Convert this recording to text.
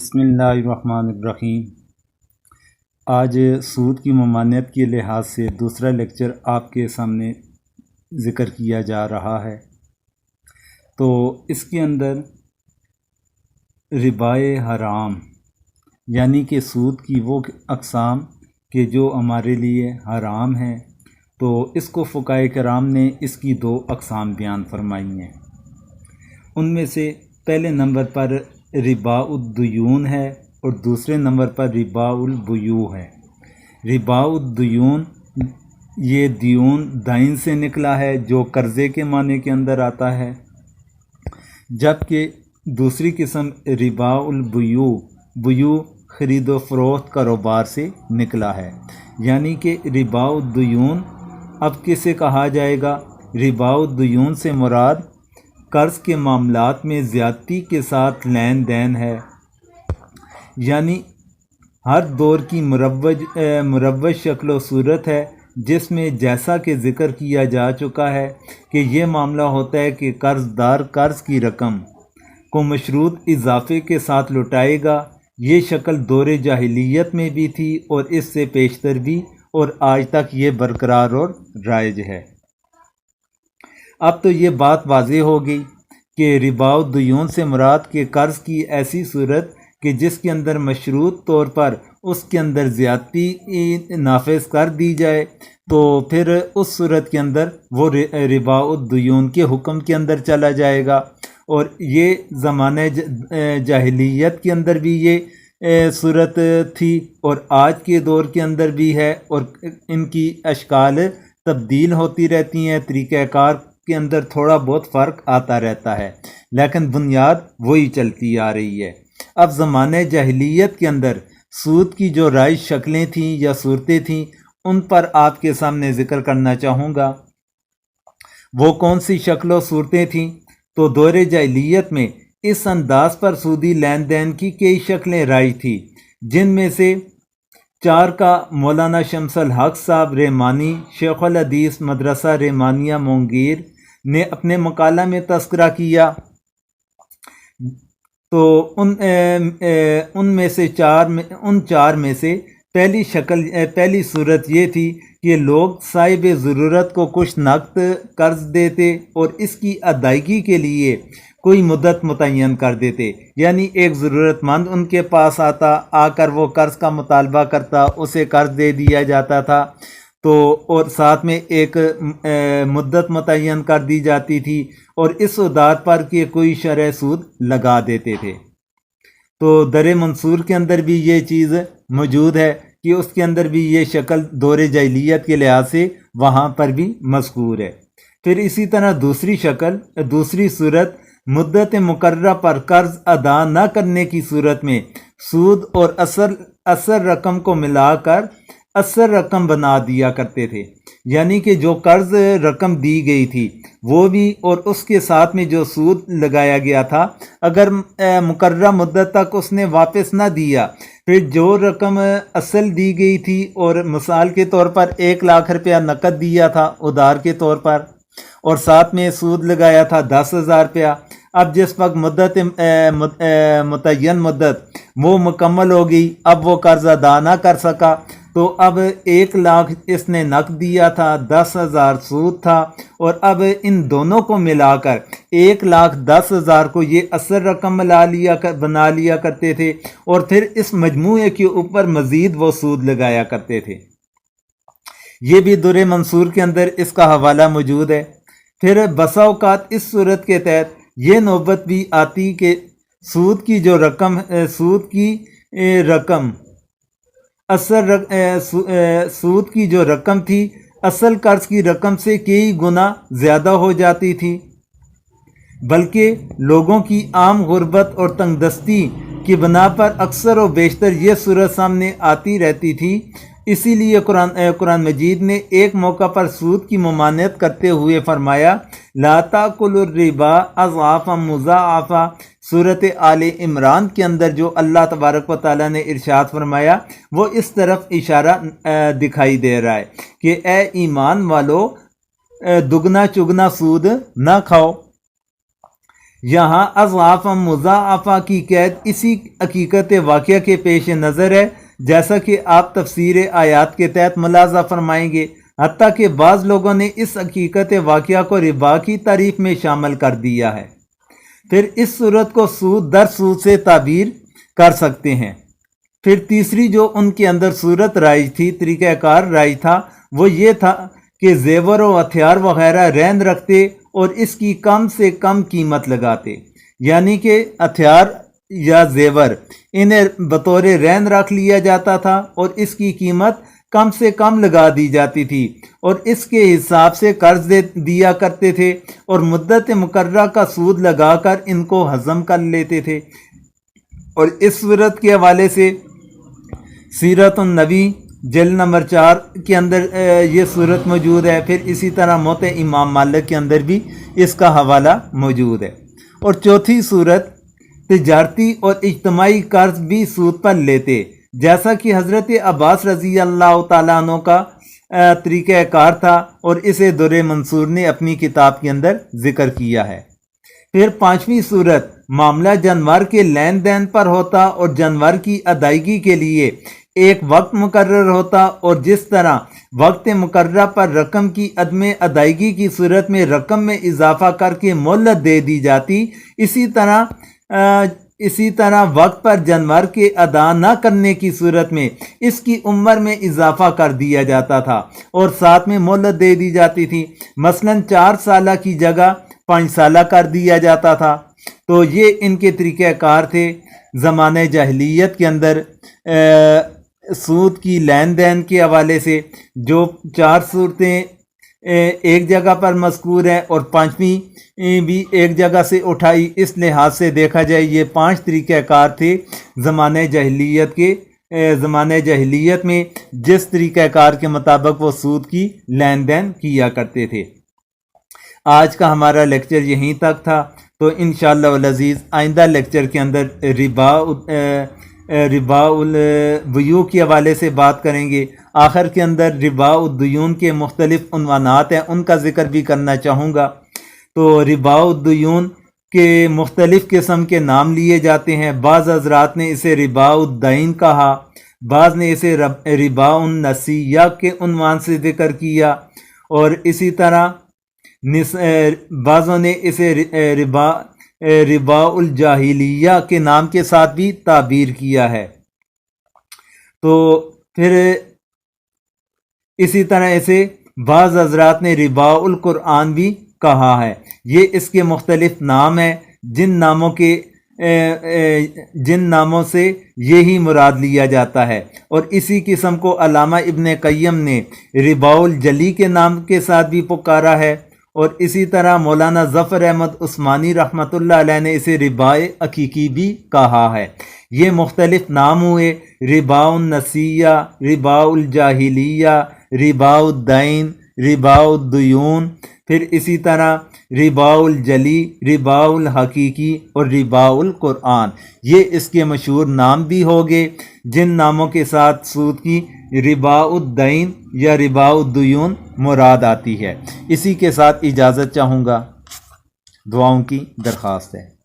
بسم اللہ الرحمن الرحیم۔ آج سود کی ممانعت کے لحاظ سے دوسرا لیکچر آپ کے سامنے ذکر کیا جا رہا ہے۔ تو اس کے اندر ربائے حرام یعنی کہ سود کی وہ اقسام کہ جو ہمارے لیے حرام ہیں، تو اس کو فقہائے کرام نے اس کی دو اقسام بیان فرمائی ہیں۔ ان میں سے پہلے نمبر پر ربا الدیون ہے اور دوسرے نمبر پر ربا البیوع ہے۔ ربا الدیون یہ دیون دائن سے نکلا ہے جو قرضے کے معنی کے اندر آتا ہے، جبکہ دوسری قسم ربا البیوع خرید و فروخت کاروبار سے نکلا ہے۔ یعنی کہ ربا الدیون اب کسے کہا جائے گا؟ ربا الدیون سے مراد قرض کے معاملات میں زیادتی کے ساتھ لین دین ہے، یعنی ہر دور کی مروج شکل و صورت ہے، جس میں جیسا کہ ذکر کیا جا چکا ہے کہ یہ معاملہ ہوتا ہے کہ قرض دار قرض کی رقم کو مشروط اضافے کے ساتھ لوٹائے گا۔ یہ شکل دور جاہلیت میں بھی تھی اور اس سے پیشتر بھی، اور آج تک یہ برقرار اور رائج ہے۔ اب تو یہ بات واضح ہو گئی کہ ربا الدیون سے مراد کہ قرض کی ایسی صورت کہ جس کے اندر مشروط طور پر اس کے اندر زیادتی نافذ کر دی جائے، تو پھر اس صورت کے اندر وہ ربا الدیون کے حکم کے اندر چلا جائے گا۔ اور یہ زمانہ جاہلیت کے اندر بھی یہ صورت تھی اور آج کے دور کے اندر بھی ہے، اور ان کی اشکال تبدیل ہوتی رہتی ہیں، طریقہ کار کے اندر تھوڑا بہت فرق آتا رہتا ہے، لیکن بنیاد وہی چلتی آ رہی ہے۔ اب زمانہ جاہلیت کے اندر سود کی جو رائج شکلیں تھیں یا صورتیں تھیں، ان پر آپ کے سامنے ذکر کرنا چاہوں گا۔ وہ کون سی شکل و صورتیں تھیں؟ تو دور جاہلیت میں اس انداز پر سودی لین دین کی کئی شکلیں رائج تھیں، جن میں سے چار کا مولانا شمس الحق صاحب رحمانی شیخ الحدیث مدرسہ رحمانیہ مونگیر نے اپنے مقالہ میں تذکرہ کیا۔ تو ان چار میں سے پہلی صورت یہ تھی کہ لوگ صاحب ضرورت کو کچھ نقد قرض دیتے اور اس کی ادائیگی کے لیے کوئی مدت متعین کر دیتے، یعنی ایک ضرورت مند ان کے پاس آ کر وہ قرض کا مطالبہ کرتا، اسے قرض دے دیا جاتا تھا، تو اور ساتھ میں ایک مدت متعین کر دی جاتی تھی، اور اس ادار پر کہ کوئی شرح سود لگا دیتے تھے۔ تو در منصور کے اندر بھی یہ چیز موجود ہے کہ اس کے اندر بھی یہ شکل دور جاہلیت کے لحاظ سے وہاں پر بھی مذکور ہے۔ پھر اسی طرح دوسری صورت مدت مقررہ پر قرض ادا نہ کرنے کی صورت میں سود اور اصل رقم کو ملا کر اصل رقم بنا دیا کرتے تھے، یعنی کہ جو قرض رقم دی گئی تھی وہ بھی، اور اس کے ساتھ میں جو سود لگایا گیا تھا، اگر مقررہ مدت تک اس نے واپس نہ دیا، پھر جو رقم اصل دی گئی تھی اور مثال کے طور پر 1,00,000 روپیہ نقد دیا تھا ادھار کے طور پر، اور ساتھ میں سود لگایا تھا 10,000 روپیہ، اب جس وقت متعین مدت وہ مکمل ہو گئی، اب وہ قرض ادا نہ کر سکا، تو اب 1,00,000 اس نے نقد دیا تھا، 10,000 سود تھا، اور اب ان دونوں کو ملا کر 1,10,000 کو یہ اصل رقم بنا لیا کرتے تھے، اور پھر اس مجموعے کے اوپر مزید وہ سود لگایا کرتے تھے۔ یہ بھی در منصور کے اندر اس کا حوالہ موجود ہے۔ پھر بسا اوقات اس صورت کے تحت یہ نوبت بھی آتی کہ سود کی جو رقم تھی اصل قرض کی رقم سے کئی گنا زیادہ ہو جاتی تھی، بلکہ لوگوں کی عام غربت اور تنگ دستی کی بنا پر اکثر و بیشتر یہ صورت سامنے آتی رہتی تھی۔ اسی لیے قرآن مجید نے ایک موقع پر سود کی ممانعت کرتے ہوئے فرمایا، لا تاکلوا الربا اضعافا مضاعفا۔ سورۃ آل عمران کے اندر جو اللہ تبارک و تعالیٰ نے ارشاد فرمایا، وہ اس طرف اشارہ دکھائی دے رہا ہے کہ اے ایمان والو، دگنا چگنا سود نہ کھاؤ۔ یہاں اضعاف مضاعفہ کی قید اسی حقیقت واقعہ کے پیش نظر ہے، جیسا کہ آپ تفسیر آیات کے تحت ملاحظہ فرمائیں گے، حتیٰ کہ بعض لوگوں نے اس حقیقت واقعہ کو ربا کی تعریف میں شامل کر دیا ہے۔ پھر اس صورت کو سود در سود سے تعبیر کر سکتے ہیں۔ پھر تیسری جو ان کے اندر صورت رائج تھی، طریقہ کار رائج تھا، وہ یہ تھا کہ زیور و ہتھیار وغیرہ رہن رکھتے اور اس کی کم سے کم قیمت لگاتے، یعنی کہ ہتھیار یا زیور انہیں بطور رہن رکھ لیا جاتا تھا اور اس کی قیمت کم سے کم لگا دی جاتی تھی، اور اس کے حساب سے قرض دیا کرتے تھے اور مدت مقررہ کا سود لگا کر ان کو ہضم کر لیتے تھے۔ اور اس صورت کے حوالے سے سیرت النبی جلد نمبر 4 کے اندر یہ صورت موجود ہے۔ پھر اسی طرح موت امام مالک کے اندر بھی اس کا حوالہ موجود ہے۔ اور چوتھی صورت تجارتی اور اجتماعی قرض بھی سود پر لیتے، جیسا کہ حضرت عباس رضی اللہ تعالیٰ عنہ کا طریقہ کار تھا، اور اسے در منصور نے اپنی کتاب کے اندر ذکر کیا ہے۔ پھر پانچویں صورت معاملہ جانور کے لین دین پر ہوتا اور جانور کی ادائیگی کے لیے ایک وقت مقرر ہوتا، اور جس طرح وقت مقررہ پر رقم کی عدم ادائیگی کی صورت میں رقم میں اضافہ کر کے مہلت دے دی جاتی، اسی طرح وقت پر جانور کے ادا نہ کرنے کی صورت میں اس کی عمر میں اضافہ کر دیا جاتا تھا اور ساتھ میں مہلت دے دی جاتی تھی، مثلا 4 سالہ کی جگہ 5 سالہ کر دیا جاتا تھا۔ تو یہ ان کے طریقہ کار تھے زمانہ جاہلیت کے اندر سود کی لین دین کے حوالے سے۔ جو 4 صورتیں ایک جگہ پر مذکور ہیں اور 5ویں بھی ایک جگہ سے اٹھائی، اس لحاظ سے دیکھا جائے یہ 5 طریقہ کار تھے زمانہ جاہلیت کے۔ زمانہ جاہلیت میں جس طریقہ کار کے مطابق وہ سود کی لین دین کیا کرتے تھے۔ آج کا ہمارا لیکچر یہیں تک تھا، تو انشاءاللہ العزیز آئندہ لیکچر کے اندر ربا البیوع کے حوالے سے بات کریں گے۔ آخر کے اندر ربا الدیون کے مختلف عنوانات ہیں، ان کا ذکر بھی کرنا چاہوں گا۔ تو ربا الدیون کے مختلف قسم کے نام لیے جاتے ہیں۔ بعض حضرات نے اسے ربا الدین کہا، بعض نے اسے ربا النسیہ کے عنوان سے ذکر کیا، اور اسی طرح بعضوں نے اسے ربا الجاہلیہ کے نام کے ساتھ بھی تعبیر کیا ہے۔ تو پھر اسی طرح اسے بعض حضرات نے ربا القرآن بھی کہا ہے۔ یہ اس کے مختلف نام ہیں، جن ناموں سے یہی مراد لیا جاتا ہے، اور اسی قسم کو علامہ ابن قیم نے ربا الجلی کے نام کے ساتھ بھی پکارا ہے، اور اسی طرح مولانا ظفر احمد عثمانی رحمۃ اللہ علیہ نے اسے ربا حقیقی بھی کہا ہے۔ یہ مختلف نام ہوئے: ربا النسیہ، ربا الجاہلیہ، ربا الدین، ربا الدیون، پھر اسی طرح ربا الجلی، ربا الحقیقی اور ربا القرآن۔ یہ اس کے مشہور نام بھی ہوگے، جن ناموں کے ساتھ سود کی ربا الدین یا ربا الدیون مراد آتی ہے۔ اسی کے ساتھ اجازت چاہوں گا، دعاؤں کی درخواست ہے۔